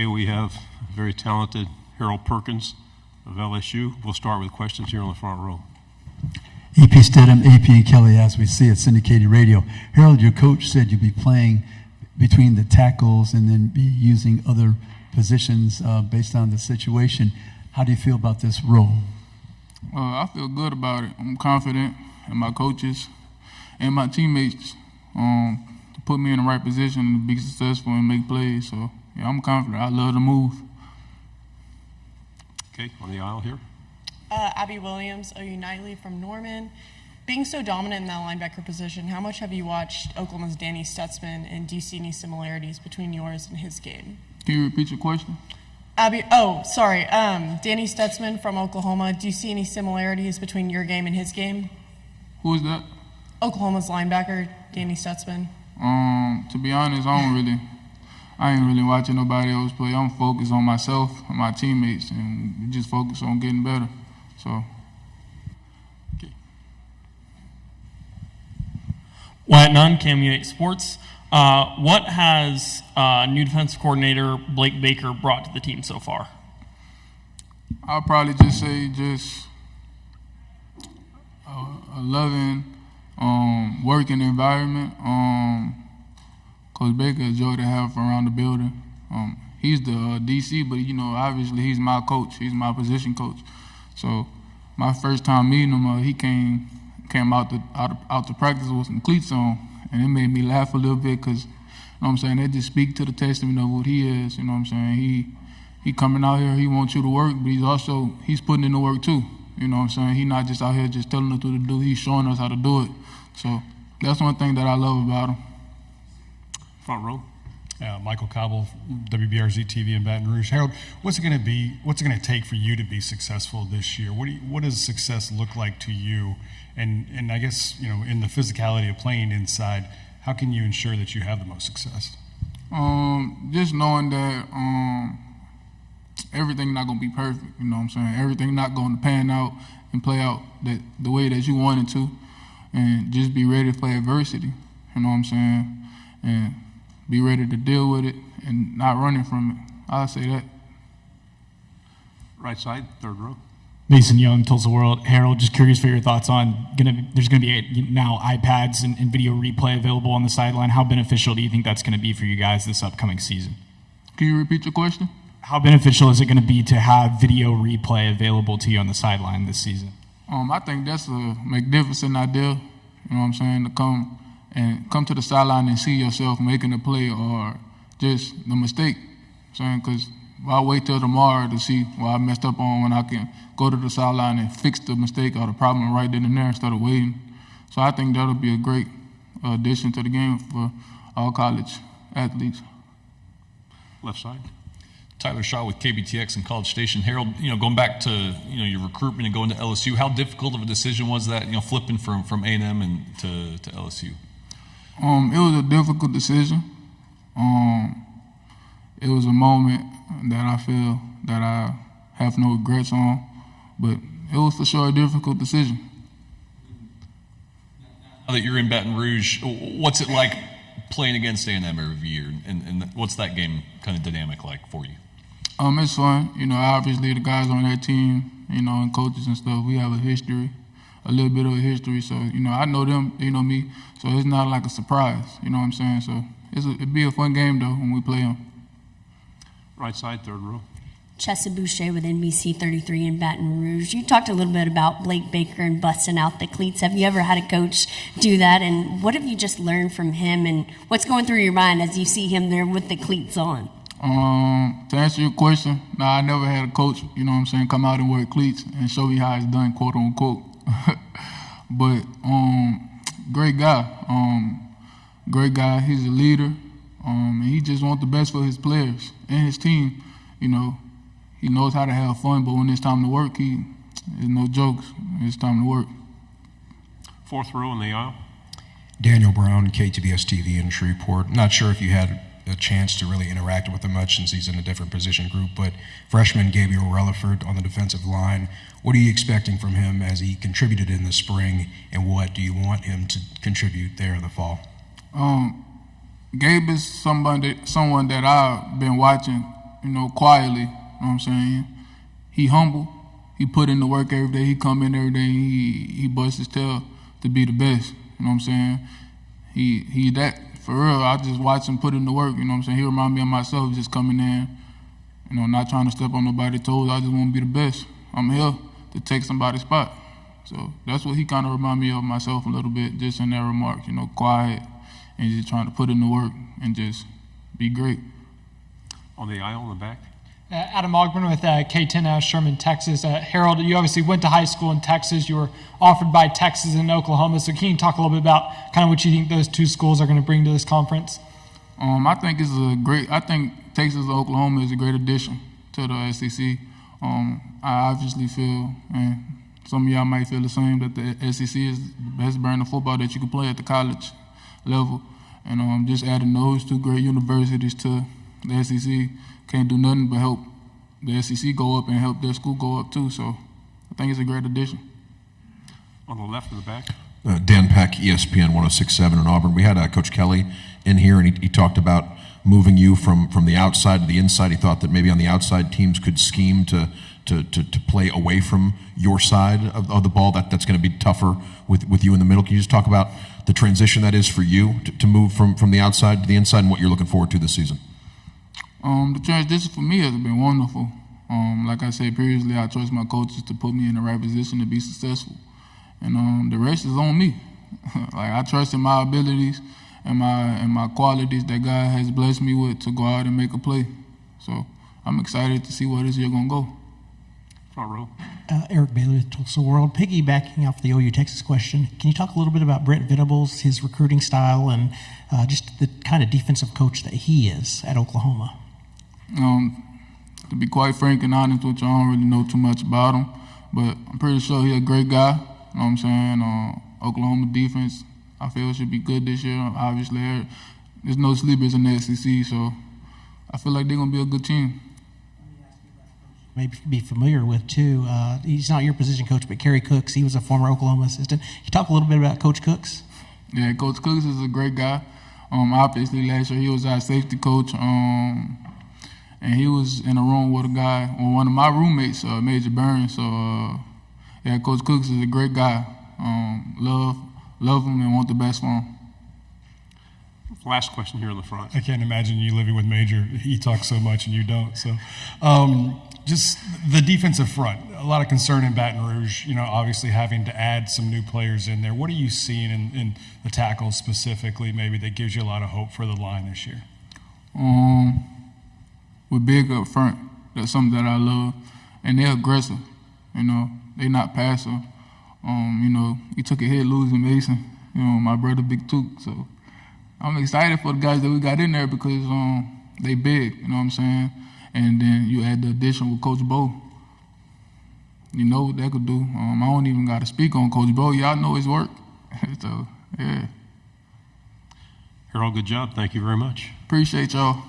Okay, we have very talented Harold Perkins of LSU. We'll start with questions here on the front row. EP Stedham, AP and Kelly, as we see at syndicated radio. Harold, your coach said you'd be playing between the tackles and then be using other positions based on the situation. How do you feel about this role? I feel good about it. I'm confident in my coaches and my teammates to put me in the right position to be successful and make plays. So, yeah, I'm confident. I love to move. Okay, on the aisle here. Abby Williams, OU Nightly from Norman. Being so dominant in that linebacker position, how much have you watched Oklahoma's Danny Stutzman, and do you see any similarities between yours and his game? Can you repeat your question? Danny Stutzman from Oklahoma. Do you see any similarities between your game and his game? Who is that? Oklahoma's linebacker, Danny Stutzman. To be honest, I ain't really watching nobody else play. I'm focused on myself and my teammates, and we just focus on getting better. So. Okay. Wyatt Nunn, Cameo 8 Sports. What has new defensive coordinator Blake Baker brought to the team so far? I'll probably just say a loving, working environment. Coach Baker, a joy to have around the building. He's the DC, but obviously he's my coach. He's my position coach. So my first time meeting him, he came out to practice with some cleats on, and it made me laugh a little bit because, they just speak to the testament of what he is. He coming out here, he wants you to work, but he's putting in the work too. He's not just out here just telling us what to do. He's showing us how to do it. So that's one thing that I love about him. Front row. Michael Cobble, WBRZ TV in Baton Rouge. Harold, what's it going to take for you to be successful this year? What does success look like to you? And I guess, in the physicality of playing inside, how can you ensure that you have the most success? Just knowing that everything not going to be perfect, Everything not going to pan out and play out the way that you want it to, and just be ready to play adversity, and be ready to deal with it and not running from it. I'll say that. Right side, third row. Mason Young, Tulsa World. Harold, just curious for your thoughts on there's going to be now iPads and video replay available on the sideline. How beneficial do you think that's going to be for you guys this upcoming season? Can you repeat your question? How beneficial is it going to be to have video replay available to you on the sideline this season? I think that's a magnificent idea, to come to the sideline and see yourself making a play or just the mistake. Because I'll wait till tomorrow to see what I messed up on when I can go to the sideline and fix the mistake or the problem right then and there instead of waiting. So I think that'll be a great addition to the game for all college athletes. Left side. Tyler Shaw with KBTX and College Station. Harold, going back to your recruitment and going to LSU, how difficult of a decision was that? Flipping from A&M and to LSU. It was a difficult decision. It was a moment that I feel that I have no regrets on, but it was for sure a difficult decision. Now that you're in Baton Rouge, what's it like playing against A&M every year, and what's that game kind of dynamic like for you? It's fun. Obviously the guys on that team, and coaches and stuff, we have a little bit of a history. So, I know them, they know me. So it's not like a surprise, So it'd be a fun game, though, when we play them. Right side, third row. Chessa Boucher with NBC 33 in Baton Rouge. You talked a little bit about Blake Baker and busting out the cleats. Have you ever had a coach do that? And what have you just learned from him? And what's going through your mind as you see him there with the cleats on? To answer your question, I never had a coach, come out and wear cleats and show me how it's done, quote unquote. But great guy. He's a leader. And he just wants the best for his players and his team. He knows how to have fun, but when it's time to work, there's no jokes. It's time to work. Fourth row in the aisle. Daniel Brown, KTBS TV in Shreveport. Not sure if you had a chance to really interact with him much since he's in a different position group, but freshman Gabriel Relaford on the defensive line, what are you expecting from him as he contributed in the spring, and what do you want him to contribute there in the fall? Gabe is someone that I've been watching quietly. You know what I'm saying? He humble. He put in the work every day. He come in every day. He busts his tail to be the best. You know what I'm saying? He that for real. I just watch him put in the work. You know what I'm saying? He remind me of myself, just coming in. Not trying to step on nobody's toes. I just want to be the best. I'm here to take somebody's spot. So that's what he kind of remind me of myself a little bit, just in that remark. Quiet and just trying to put in the work and just be great. On the aisle in the back. Adam Ogburn with K10 Sherman, Texas. Harold, you obviously went to high school in Texas. You were offered by Texas and Oklahoma. So can you talk a little bit about kind of what you think those two schools are going to bring to this conference? I think I think Texas and Oklahoma is a great addition to the SEC. I obviously feel, and some of y'all might feel the same, that the SEC is the best brand of football that you can play at the college level. And just adding those two great universities to the SEC can't do nothing but help the SEC go up and help their school go up too. So I think it's a great addition. On the left in the back. Dan Peck, ESPN 106.7 in Auburn. We had Coach Kelly in here, and he talked about moving you from the outside to the inside. He thought that maybe on the outside teams could scheme to play away from your side of the ball. That's going to be tougher with you in the middle. Can you just talk about the transition that is for you to move from the outside to the inside and what you're looking forward to this season? The transition for me has been wonderful. Like I said previously, I trust my coaches to put me in the right position to be successful. And the rest is on me. Like, I trust in my abilities and my qualities that God has blessed me with to go out and make a play. So I'm excited to see where this year gonna go. Front row. Eric Bailey with Tulsa World. Piggybacking off the OU Texas question, can you talk a little bit about Brent Venables, his recruiting style, and just the kind of defensive coach that he is at Oklahoma? To be quite frank and honest with you, I don't really know too much about him, but I'm pretty sure he's a great guy. You know what I'm saying? Oklahoma defense, I feel, should be good this year. Obviously, there's no sleepers in the SEC, so I feel like they're going to be a good team. Maybe be familiar with, too. He's not your position coach, but Kerry Cooks. He was a former Oklahoma assistant. Can you talk a little bit about Coach Cooks? Yeah, Coach Cooks is a great guy. Obviously, last year he was our safety coach, and he was in a room with a guy, one of my roommates, Major Burns. So, yeah, Coach Cooks is a great guy. Love him and want the best for him. Last question here in the front. I can't imagine you living with Major. He talks so much and you don't. So, just the defensive front, a lot of concern in Baton Rouge, obviously having to add some new players in there. What are you seeing in the tackles specifically, maybe, that gives you a lot of hope for the line this year? We're big up front. That's something that I love. And they're aggressive. They're not passive. We took a hit losing Mason, my brother Big Took. So I'm excited for the guys that we got in there because they big, you know what I'm saying? And then you add the addition with Coach Bo. You know what that could do. I don't even got to speak on Coach Bo. Y'all know his work. So, yeah. Harold, good job. Thank you very much. Appreciate y'all.